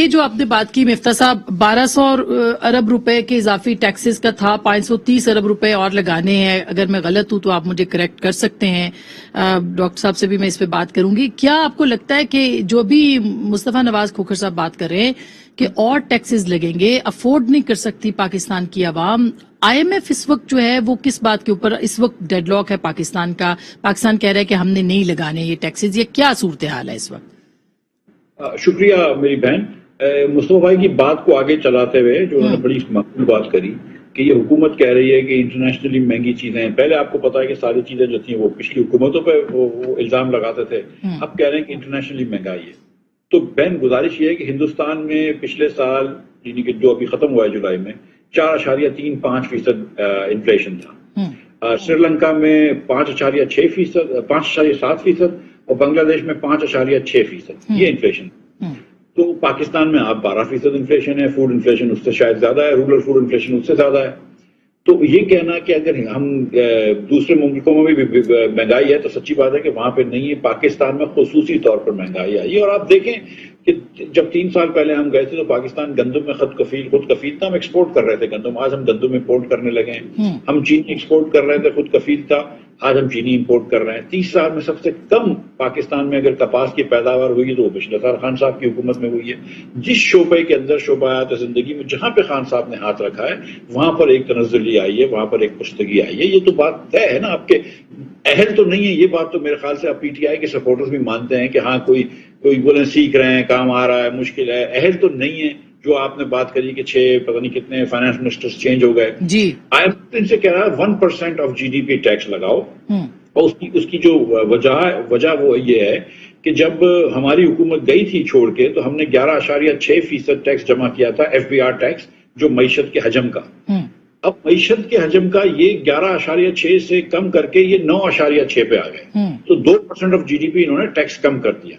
یہ جو آپ نے بات کی مفتاح صاحب 1200 ارب روپے کے اضافی ٹیکسز کا تھا، 530 ارب روپے اور لگانے ہیں، اگر میں غلط ہوں تو آپ مجھے کریکٹ کر سکتے ہیں، ڈاکٹر صاحب سے بھی میں اس پہ بات کروں گی۔ کیا آپ کو لگتا ہے کہ جو بھی مصطفیٰ نواز کھوکھر صاحب بات کر رہے ہیں کہ اور ٹیکسز لگیں گے، افورڈ نہیں کر سکتی پاکستان کی عوام؟ آئی ایم ایف اس وقت جو ہے وہ کس بات کے اوپر اس وقت ڈیڈ لاک ہے پاکستان کا؟ پاکستان کہہ رہا ہے کہ ہم نے نہیں لگانے یہ ٹیکسز، یہ کیا صورتحال ہے اس وقت؟ شکریہ میری بہن۔ مصطفیٰ بھائی کی بات کو آگے چلاتے ہوئے جو انہوں نے بڑی معقول بات کری کہ یہ حکومت کہہ رہی ہے کہ انٹرنیشنلی مہنگی چیزیں ہیں۔ پہلے آپ کو پتا ہے کہ ساری چیزیں جو تھیں وہ پچھلی حکومتوں پہ وہ الزام لگاتے تھے، اب کہہ رہے ہیں کہ انٹرنیشنلی مہنگائی ہے۔ تو بہن گزارش یہ ہے کہ ہندوستان میں پچھلے سال یعنی کہ جو ابھی ختم ہوا ہے جولائی میں 4.35% انفلیشن تھا، سری لنکا میں 5.7% اور بنگلہ دیش میں 5.6%، یہ انفلیشن۔ تو پاکستان میں آپ 12% انفلیشن ہے، فوڈ انفلیشن اس سے شاید زیادہ ہے، رورل فوڈ انفلیشن اس سے زیادہ ہے۔ تو یہ کہنا کہ اگر ہم دوسرے ملکوں میں بھی مہنگائی ہے تو سچی بات ہے کہ وہاں پہ نہیں ہے، پاکستان میں خصوصی طور پر مہنگائی آئی ہے۔ اور آپ دیکھیں کہ جب 3 سال پہلے ہم گئے تھے تو پاکستان گندم میں خود کفیل تھا، ہم ایکسپورٹ کر رہے تھے گندم، آج ہم گندم امپورٹ کرنے لگے ہیں۔ ہم چینی ایکسپورٹ کر رہے تھے، خود کفیل تھا، آج ہم چینی امپورٹ کر رہے ہیں۔ 30 سال میں سب سے کم پاکستان میں اگر کپاس کی پیداوار ہوئی تو وہ پچھلے سال خان صاحب کی حکومت میں ہوئی ہے۔ جس شعبے کے اندر شعبات زندگی میں جہاں پہ خان صاحب نے ہاتھ رکھا ہے وہاں پر ایک تنزلی آئی ہے، وہاں پر ایک پختگی آئی ہے۔ یہ تو بات طے ہے نا، آپ کے اہل تو نہیں ہے یہ بات، تو میرے خیال سے اب پی ٹی آئی کے سپورٹرز بھی مانتے ہیں کہ ہاں کوئی بولیں سیکھ رہے ہیں، کام آ رہا ہے، مشکل ہے۔ اہل تو نہیں ہے جو آپ نے بات کری کہ 6 پتہ نہیں کتنے فائنانس منسٹرز چینج ہو گئے۔ جی آئی ایم ایف ان سے کہہ رہا ہے 1% آف GDP ٹیکس لگاؤ، اور اس کی جو وجہ وہ یہ ہے کہ جب ہماری حکومت گئی تھی چھوڑ کے تو ہم نے 11.6% ٹیکس جمع کیا تھا، FBR ٹیکس، جو معیشت کے حجم کا۔ اب معیشت کے حجم کا یہ 11.6 سے کم کر کے یہ 9.6 پہ آ گئے، تو 2% آف GDP انہوں نے ٹیکس کم کر دیا۔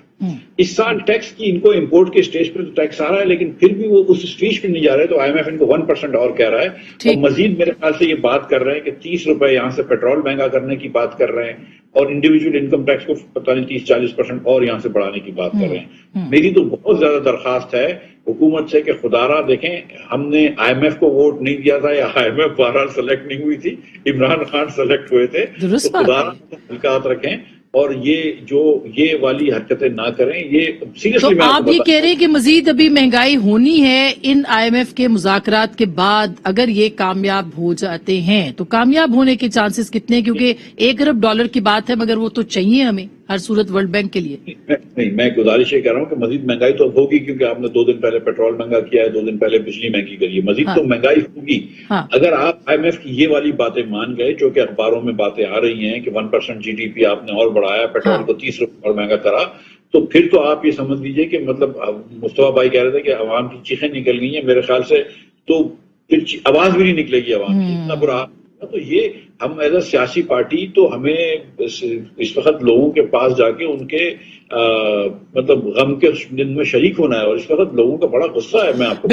اس سال ٹیکس کی ان کو امپورٹ کے سٹیج پہ تو ٹیکس آ رہا ہے لیکن پھر بھی وہ اس سٹیج پہ نہیں جا رہے، تو آئی ایم ایف ان کو 1% اور کہہ رہا ہے، اور مزید میرے خیال سے یہ بات کر رہے ہیں کہ 30 روپے یہاں سے پیٹرول مہنگا کرنے کی بات کر رہے ہیں، اور انڈیویجول انکم ٹیکس کو پتہ نہیں 30-40% اور یہاں سے بڑھانے کی بات کر رہے ہیں۔ میری تو بہت زیادہ درخواست ہے حکومت سے کہ خدا را دیکھیں، ہم نے آئی ایم ایف کو ووٹ نہیں دیا تھا، یا آئی ایم ایف بہرحال سلیکٹ نہیں ہوئی تھی، عمران خان سلیکٹ ہوئے تھے، تو خدا را تعلقات رکھیں اور یہ والی حرکتیں نہ کریں۔ یہ سیریسلی تو آپ یہ کہہ رہے ہیں کہ مزید ابھی مہنگائی ہونی ہے ان آئی ایم ایف کے مذاکرات کے بعد، اگر یہ کامیاب ہو جاتے ہیں تو کامیاب ہونے کے چانسز کتنے ہیں؟ کیونکہ $1 ارب کی بات ہے مگر وہ تو چاہیے ہمیں ہر صورت ورلڈ بینک کے لیے۔ نہیں، میں گزارش یہ کر رہا ہوں کہ مزید مہنگائی تو ہوگی، کیونکہ آپ نے 2 دن پہلے پیٹرول مہنگا کیا ہے، 2 دن پہلے بجلی مہنگی کری ہے، مزید تو مہنگائی ہوگی۔ اگر آپ آئی ایم ایف کی یہ والی باتیں مان گئے جو کہ اخباروں میں باتیں آ رہی ہیں کہ 1% GDP آپ نے اور بڑھایا، پیٹرول کو 30 روپے اور مہنگا کرا، تو پھر تو آپ یہ سمجھ لیجئے کہ مطلب مصطفیٰ بھائی کہہ رہے تھے کہ عوام کی چیخیں نکل گئی ہیں، میرے خیال سے تو پھر آواز بھی نہیں نکلے گی عوام کی، اتنا برا۔ تو یہ ہم ایز اے سیاسی پارٹی تو ہمیں اس وقت لوگوں کے پاس جا کے ان کے مطلب غم کے دن میں شریک ہونا ہے، اور اس وقت لوگوں کا بڑا غصہ ہے، میں آپ کو